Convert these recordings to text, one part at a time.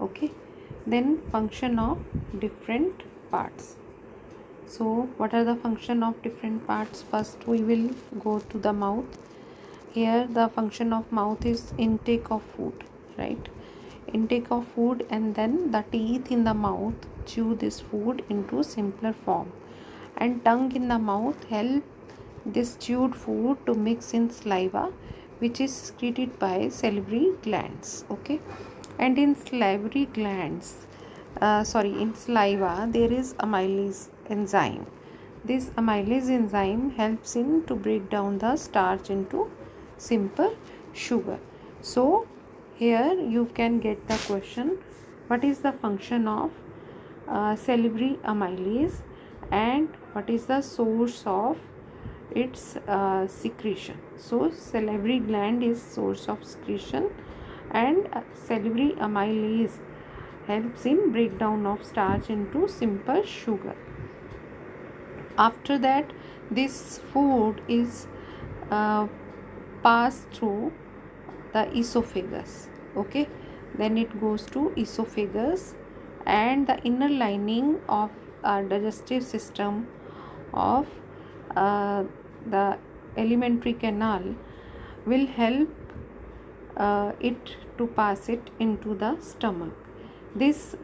Okay, then function of different parts. So what are the function of different parts? First we will go to the mouth. Here the function of mouth is intake of food, right? Intake of food, and then the teeth in the mouth chew this food into simpler form, and tongue in the mouth help this chewed food to mix in saliva, which is secreted by salivary glands. Okay, and in salivary glands, in saliva there is amylase enzyme. This amylase enzyme helps in to break down the starch into simple sugar. So here you can get the question, what is the function of salivary amylase and what is the source of its secretion. So salivary gland is source of secretion, and salivary amylase helps in breakdown of starch into simple sugar. After that, this food is uh, passed through the esophagus. Okay, then it goes to esophagus, and the inner lining of our digestive system of the alimentary canal will help it to pass it into the stomach. This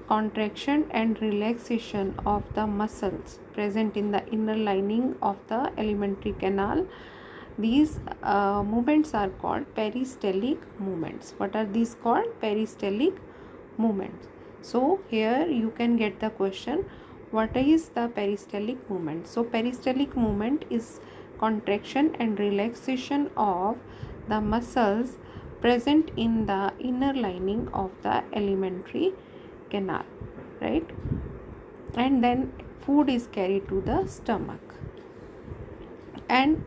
contraction and relaxation of the muscles present in the inner lining of the alimentary canal, these movements are called peristaltic movements. What are these called? Peristaltic movements. So here you can get the question, what is the peristaltic movement? So peristaltic movement is contraction and relaxation of the muscles present in the inner lining of the alimentary canal, right? And then food is carried to the stomach, and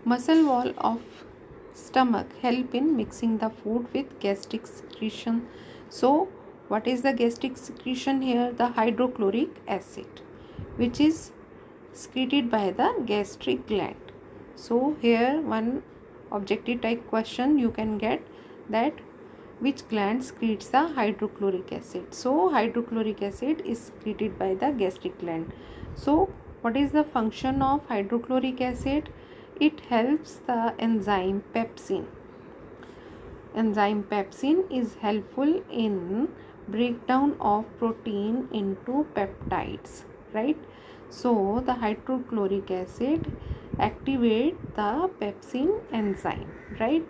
muscle wall of stomach help in mixing the food with gastric secretion. So what is the gastric secretion here? The hydrochloric acid, which is secreted by the gastric gland. So here one objective type question you can get, that which gland secretes the hydrochloric acid. So hydrochloric acid is secreted by the gastric gland. So what is the function of hydrochloric acid? It helps the enzyme pepsin. Enzyme pepsin is helpful in breakdown of protein into peptides, right? So the hydrochloric acid activate the pepsin enzyme, right?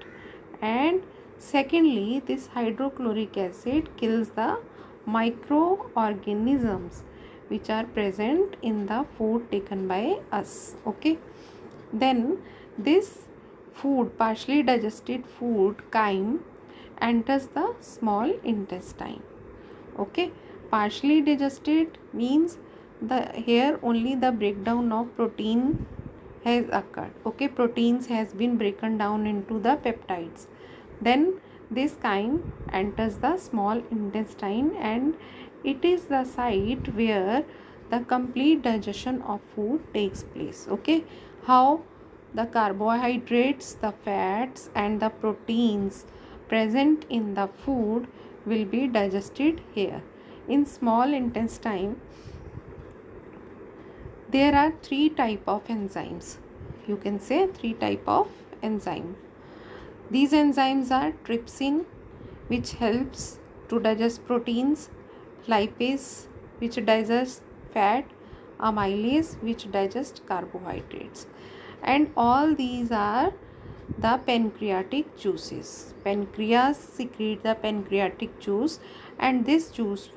And secondly, this hydrochloric acid kills the microorganisms which are present in the food taken by us. Okay, then this food, partially digested food chyme, enters the small intestine. Okay, partially digested means the here only the breakdown of protein has occurred. Okay, proteins has been broken down into the peptides. Then this chyme enters the small intestine, and it is the site where the complete digestion of food takes place. Okay, how the carbohydrates, the fats and the proteins present in the food will be digested here. In small intestine there are three type of enzymes. You can say three type of enzyme. These enzymes are trypsin, which helps to digest proteins, lipase, which digests fat, amylase, which digests carbohydrates. And all these are the pancreatic juices. Pancreas secrete the pancreatic juice, and this juice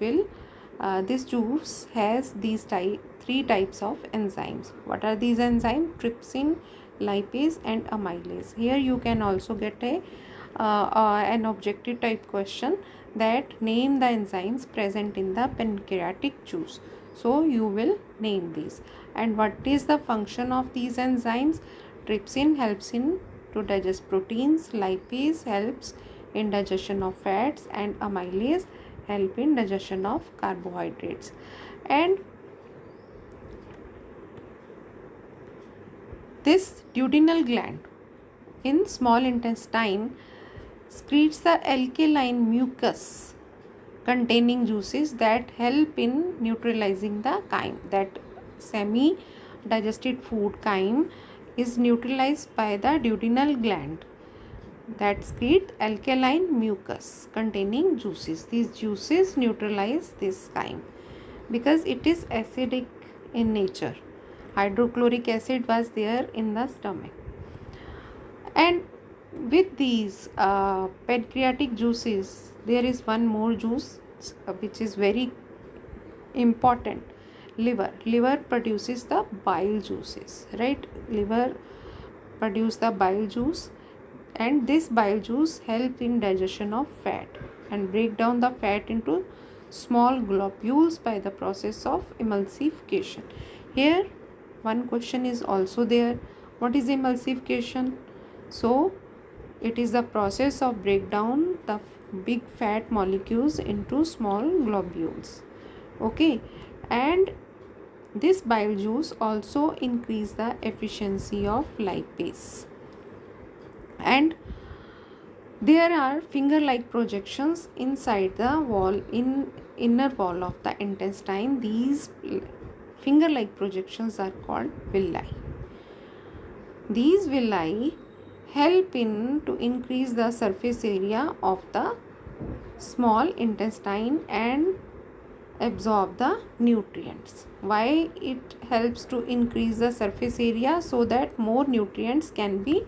has these three types of enzymes. What are these enzymes? Trypsin, lipase and amylase. Here you can also get an objective type question, that name the enzymes present in the pancreatic juice. So you will name these. And what is the function of these enzymes? Trypsin helps in to digest proteins, lipase helps in digestion of fats, and amylase help in digestion of carbohydrates. And this duodenal gland in small intestine secretes the alkaline mucus containing juices that help in neutralizing the chyme. That semi digested food chyme is neutralized by the duodenal gland that secrete alkaline mucus containing juices. These juices neutralize this chyme because it is acidic in nature. Hydrochloric acid was there in the stomach. And with these pancreatic juices, there is one more juice which is very important. Liver produces the bile juices, right? Liver produce the bile juice, and this bile juice helps in digestion of fat and break down the fat into small globules by the process of emulsification. Here one question is also there: what is emulsification? So it is the process of break down the big fat molecules into small globules. Okay, and this bile juice also increase the efficiency of lipase. And there are finger-like projections inside the wall, in inner wall of the intestine. These finger-like projections are called villi. These villi help in to increase the surface area of the small intestine and absorb the nutrients. Why it helps to increase the surface area? So that more nutrients can be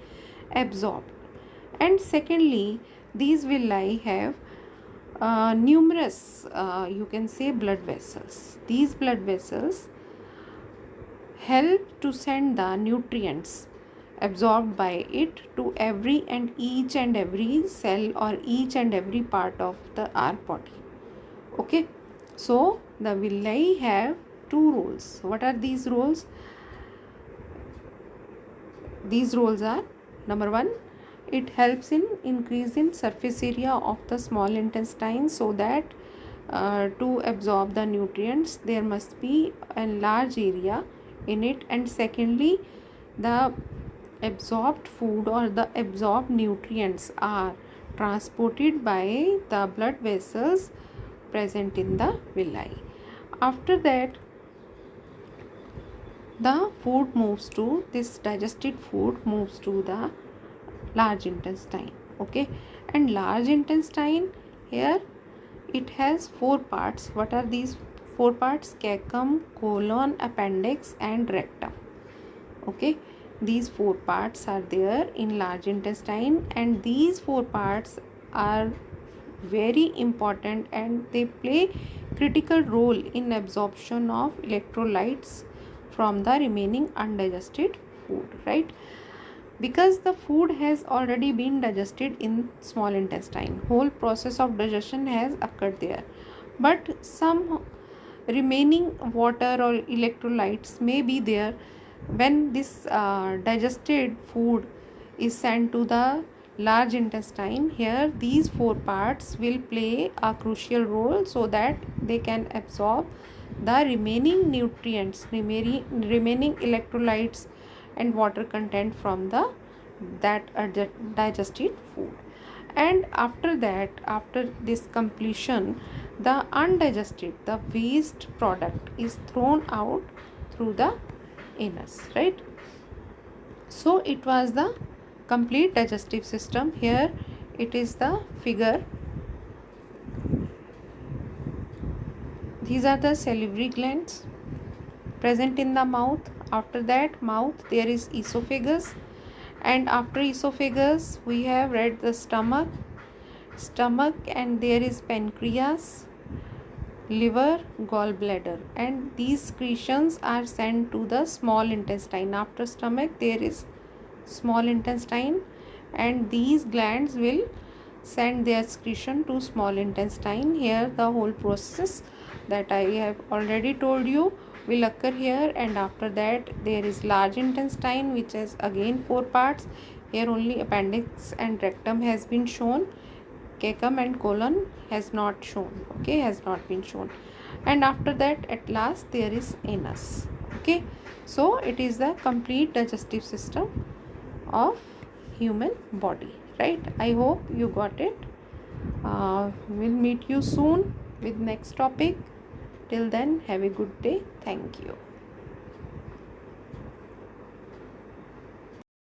absorbed. And secondly, these villi have numerous you can say blood vessels. These blood vessels help to send the nutrients absorbed by it to each and every cell or each and every part of our body. Okay, so the villi have two roles. What are these roles? These roles are: number one, it helps in increase in surface area of the small intestine, so that to absorb the nutrients there must be a large area in it. And secondly, the absorbed food or the absorbed nutrients are transported by the blood vessels present in the villi. After that, the food moves to this digested food moves to the large intestine. Okay, and large intestine, here it has four parts. What are these four parts? Cecum, colon, appendix and rectum. Okay, these four parts are there in large intestine, and these four parts are very important and they play critical role in absorption of electrolytes from the remaining undigested food, right? Because the food has already been digested in small intestine, whole process of digestion has occurred there, but some remaining water or electrolytes may be there when this digested food is sent to the large intestine. Here these four parts will play a crucial role so that they can absorb the remaining nutrients, remaining electrolytes and water content from the digested food. And after that, after this completion, the undigested, the waste product is thrown out through the anus, right? So it was the complete digestive system. Here it is the figure. These are the salivary glands present in the mouth. After that mouth, there is esophagus, and after esophagus we have read the stomach, and there is pancreas, liver, gallbladder, and these secretions are sent to the small intestine. After stomach there is small intestine, and these glands will send their secretion to small intestine. Here the whole process that I have already told you will occur here. And after that there is large intestine, which has again four parts. Here only appendix and rectum has been shown. Cecum and colon has not shown. Okay, has not been shown. And after that, at last there is anus. Okay, so it is the complete digestive system of human body, right? I hope you got it. We'll meet you soon with next topic. Till then, have a good day. Thank you.